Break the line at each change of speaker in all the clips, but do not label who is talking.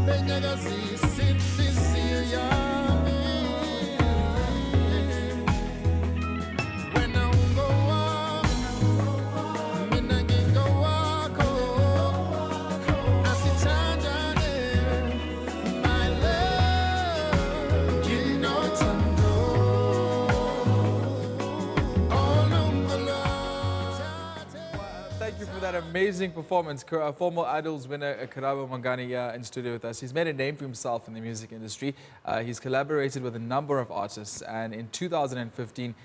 Thank you for that amazing performance. Former Idols winner Karabo Mogane here in studio with us. He's made a name for himself in the music industry. He's collaborated with a number of artists, and in 2015,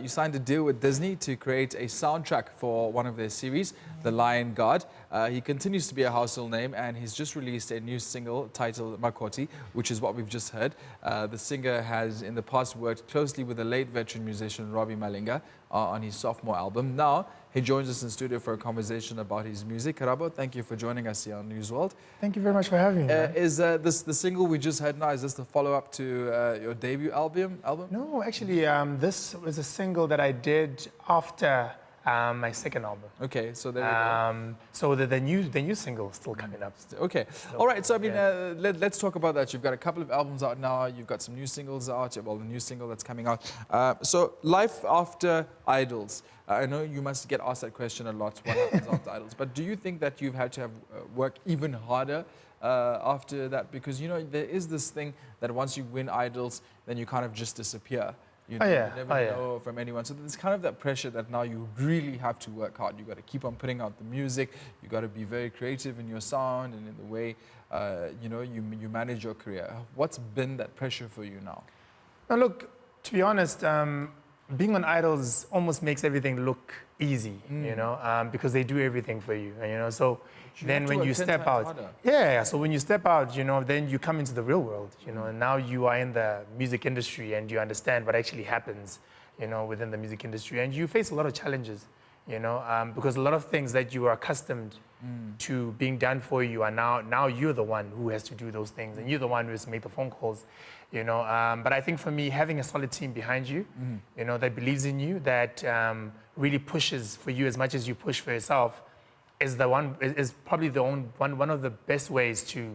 you signed a deal with Disney to create a soundtrack for one of their series, The Lion Guard. He continues to be a household name, and he's just released a new single titled Makoti, which is what we've just heard. The singer has in the past worked closely with the late veteran musician Robbie Malinga on his sophomore album. Now, he joins us in studio for a conversation about his music. Karabo, thank you for joining us here on Newsworld.
Thank you very much for having me.
Is this the single we just heard now? Is this the follow-up to your debut album?
No, actually, this was a single that I did after my second album.
Okay, so there we go.
So the new single is still coming up.
Okay, all right. So I mean, let's talk about that. You've got a couple of albums out now. You've got some new singles out. Well, the new single that's coming out. So life after Idols. I know you must get asked that question a lot. What happens after Idols? But do you think that you've had to have work even harder after that? Because you know there is this thing that once you win Idols, then you kind of just disappear. You know, you never know from anyone. So there's kind of that pressure that now you really have to work hard. You got to keep on putting out the music. You got to be very creative in your sound and in the way you know you manage your career. What's been that pressure for you now?
Now, look, to be honest, being on Idols almost makes everything look easy, you know, because they do everything for you, you know. So then when you step out, so when you step out, you know, then you come into the real world, you know, and now you are in the music industry and you understand what actually happens, you know, within the music industry, and you face a lot of challenges, you know, because a lot of things that you are accustomed to being done for you are now you're the one who has to do those things, and you're the one who has to make the phone calls, you know. But I think for me, having a solid team behind you, you know, that believes in you, that really pushes for you as much as you push for yourself, is probably one of the best ways to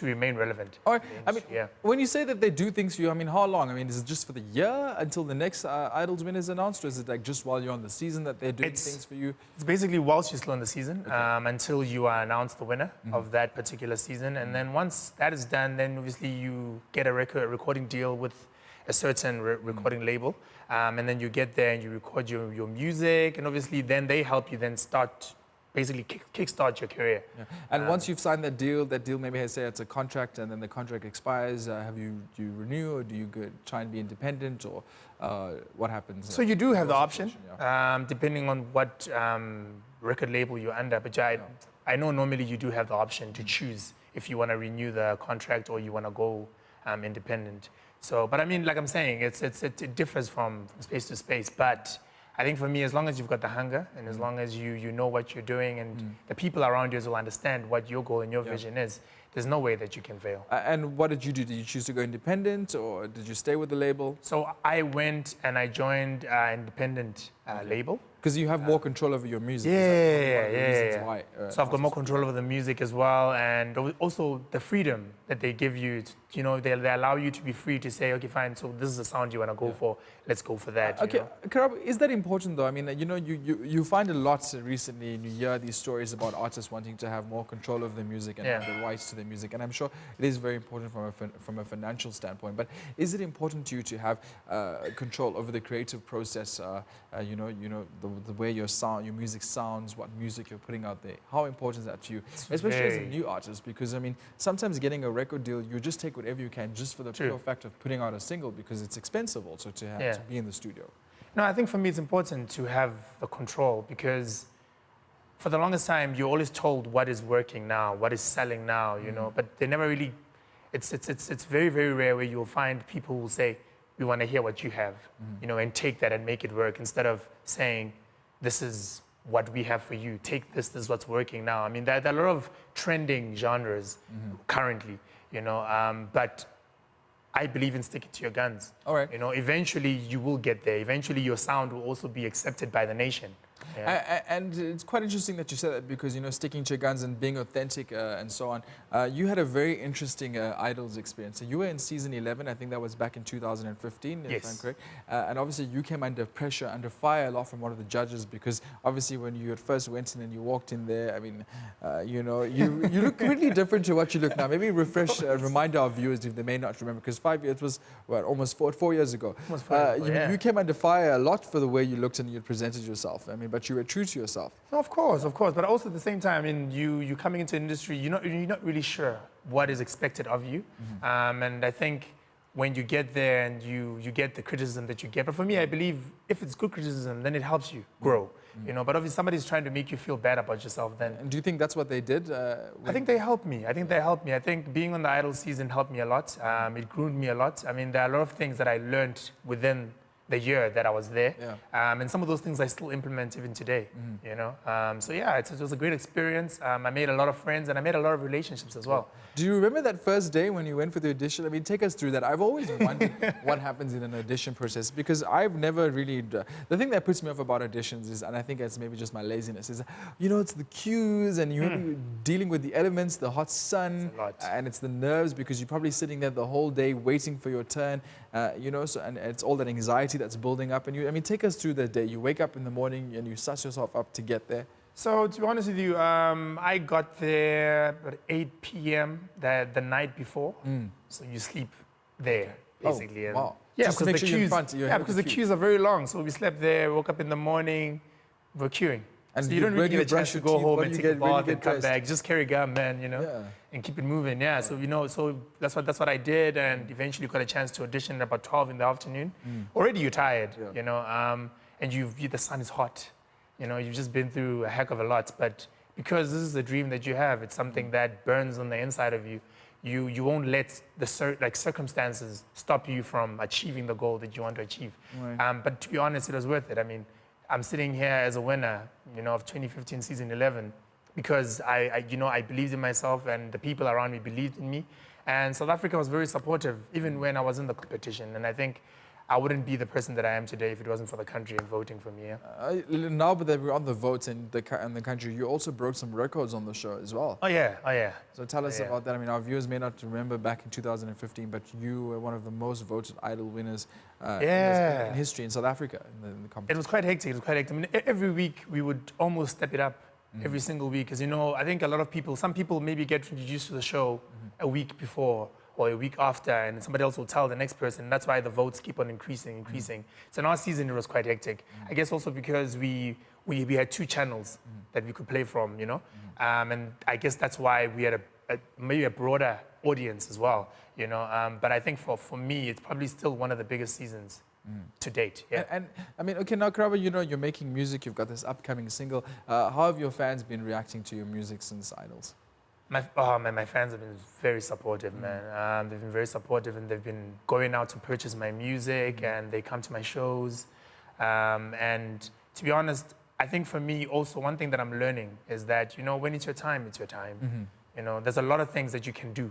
remain relevant.
All right. I mean, when you say that they do things for you, I mean, how long? I mean, is it just for the year until the next Idols win is announced, or is it like just while you're on the season that they're doing things for you?
It's basically whilst you're still on the season, until you are announced the winner of that particular season. And then once that is done, then obviously you get a recording deal with a certain recording label. And then you get there and you record your music, and obviously then they help you then start basically kickstart your career.
Yeah. And once you've signed that deal maybe has say it's a contract, and then the contract expires. Do you renew, or do you try and be independent, or what happens?
So you do have the option, depending on what record label you're under. But I know normally you do have the option to choose if you want to renew the contract or you want to go independent. So, but I mean, like I'm saying, it differs from space to space. But I think for me, as long as you've got the hunger, and as long as you know what you're doing, and the people around you will understand what your goal and your vision is, there's no way that you can fail.
And what did you do? Did you choose to go independent, or did you stay with the label?
So I went and I joined an independent label.
Because you have more control over your music.
Why, so I've got more control over the music as well, and also the freedom that they give you. You know, they allow you to be free to say, okay, fine, so this is the sound you want to go for. Let's go for that.
Okay, Karabo, is that important though? I mean, you know, you find a lot recently, and you hear these stories about artists wanting to have more control over their music and have the rights to their music. And I'm sure it is very important from a financial standpoint. But is it important to you to have control over the creative process? You know, the way your music sounds, what music you're putting out there. How important is that to you, especially as a new artist? Because I mean, sometimes getting a record deal, you just take whatever you can, just for the pure fact of putting out a single, because it's expensive also to have to be in the studio.
No, I think for me it's important to have the control, because for the longest time you're always told what is working now, what is selling now, you know, but they never really. It's very, very rare where you'll find people who say, we want to hear what you have, you know, and take that and make it work, instead of saying, this is what we have for you. Take this is what's working now. I mean, there are a lot of trending genres currently, you know, but I believe in sticking to your guns.
All right.
You know, eventually you will get there. Eventually your sound will also be accepted by the nation.
And it's quite interesting that you said that because, sticking to your guns and being authentic and so on. You had a very interesting Idols experience. So you were in season 11, I think that was back in 2015, if I'm correct. And obviously you came under pressure, under fire a lot from one of the judges because obviously when you at first went in and you walked in there, I mean, you look completely different to what you look now. Maybe remind our viewers if they may not remember because 5 years, it was almost 4 years ago.
Almost 4 years ago,
you came under fire a lot for the way you looked and you presented yourself. I mean, but you were true to yourself.
No, of course. But also at the same time, I mean, you coming into an industry, you're not really sure what is expected of you. And I think when you get there and you get the criticism that you get, but for me, I believe if it's good criticism, then it helps you grow. But obviously somebody's trying to make you feel bad about yourself then.
And do you think that's what they did?
I think they helped me. I think being on the Idol season helped me a lot. It groomed me a lot. I mean, there are a lot of things that I learned within the year that I was there. And some of those things I still implement even today, So yeah, it was a great experience. I made a lot of friends and I made a lot of relationships as well.
Do you remember that first day when you went for the audition? I mean, take us through that. I've always wondered what happens in an audition process because I've never really... The thing that puts me off about auditions is, and I think it's maybe just my laziness, is, it's the cues and you're dealing with the elements, the hot sun, and it's the nerves because you're probably sitting there the whole day waiting for your turn, and it's all that anxiety that's building up. And take us through that day. You wake up in the morning and you suss yourself up to get there.
So to be honest with you, I got there at 8 p.m. the night before. So you sleep there, basically.
Oh, wow.
Yeah,
just
because
to make sure you're in front.
because the queues are very long. So we slept there, woke up in the morning, we're queuing. And so you don't really get a chance to go home and take a bath and come back. Just carry gum, man, and keep it moving. Yeah, so so that's what I did, and eventually got a chance to audition at about 12 in the afternoon. Already you're tired, and the sun is hot. You've just been through a heck of a lot, but because this is a dream that you have, it's something that burns on the inside of you. You won't let the circumstances stop you from achieving the goal that you want to achieve. Right. But to be honest, it was worth it. I mean, I'm sitting here as a winner, of 2015 season 11, because I believed in myself and the people around me believed in me, and South Africa was very supportive even when I was in the competition, and I think I wouldn't be the person that I am today if it wasn't for the country and voting for me.
Now that we're on the votes in the country, you also broke some records on the show as well.
Oh yeah.
So tell us about that. I mean, our viewers may not remember back in 2015, but you were one of the most voted Idol winners in history in South Africa in the competition.
It was quite hectic. I mean, every week we would almost step it up. Every single week, because I think a lot of people, some people maybe get introduced to the show a week before or a week after, and somebody else will tell the next person. That's why the votes keep on increasing. So in our season, it was quite hectic. I guess also because we had 2 channels that we could play from, and I guess that's why we had maybe a broader audience as well, But I think for me, it's probably still one of the biggest seasons to date. Yeah.
And I mean, okay, now Karabo, you're making music. You've got this upcoming single. How have your fans been reacting to your music since Idols?
My fans have been very supportive, man. They've been very supportive, and they've been going out to purchase my music, and they come to my shows. And to be honest, I think for me also one thing that I'm learning is that when it's your time, it's your time. There's a lot of things that you can do,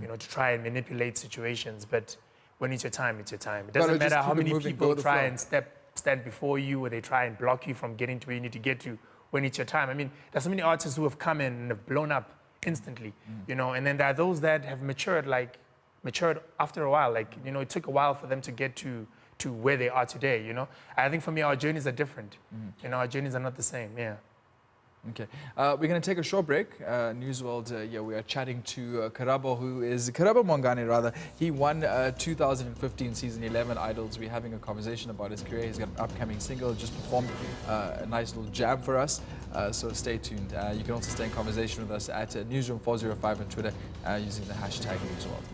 to try and manipulate situations, but when it's your time, it's your time. It doesn't matter how many people try and stand before you, or they try and block you from getting to where you need to get to. When it's your time, I mean, there's so many artists who have come in and have blown up instantly, and then there are those that have matured after a while. It took a while for them to get to where they are today. I think for me, our journeys are different. Our journeys are not the same. Yeah.
Okay, we're going to take a short break. News World, we are chatting to Karabo Mogane rather. He won 2015 season 11 Idols. We're having a conversation about his career. He's got an upcoming single, just performed a nice little jam for us. So stay tuned. You can also stay in conversation with us at Newsroom 405 on Twitter using the hashtag News World.